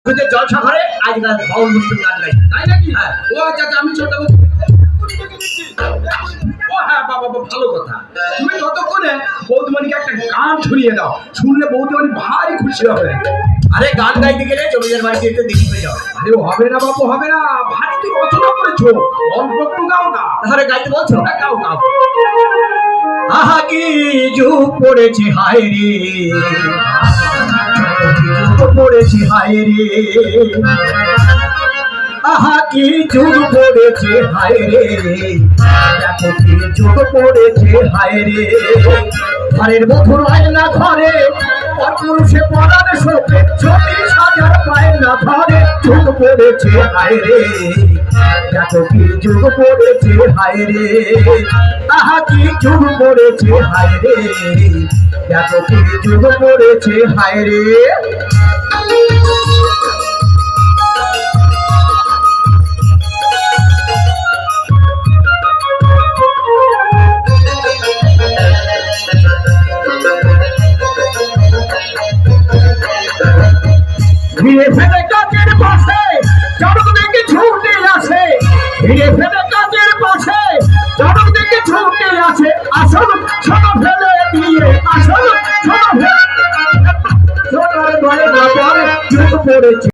জলসা ঘরে আজকাল বাউল মুসলিম গান গাই, তাই নাকি? হ্যাঁ। ও আচ্ছা আচ্ছা, আমি ছোট ও হ্যাঁ বাবা, ভালো কথা। তুমি ততক্ষণে বৌদিমণিকে একটা গান শুনিয়ে দাও, শুনলে বৌদিমণি ভারী খুশি হবে। আরে গান গাইতে গেলে জমিদার বাড়িতে একটু দেরি হয়ে যাবে। আরে হবে না বাবু, হবে না, ভারী তুই রচনা করেছো, অল্প একটু গাও না। তাহলে গাইতে বলছো? হ্যাঁ, গাও গাও। আহা কি যুগ পড়েছে হায় রে, যুগ পড়েছে হায় রে, আহা কি যুগ পড়েছে হায় রে, দেখো কি যুগ পড়েছে হায় রে। ঘরের মধুর আয়না ঘরে পুরুষে পরার শোকে, 36,000 পায়না ঘরে যুগ পড়েছে হায় রে, দেখো কি যুগ পড়েছে হায় রে, আহা কি যুগ পড়েছে হায় রে, দেখো কি যুগ পড়েছে হায় রে। ঘিরে ফেলে কাজের পাশে চড়ক দেখে ছুটে আসে, ঘিরে ফেলে কাজের পাশে চড়ক দেখে ছুটে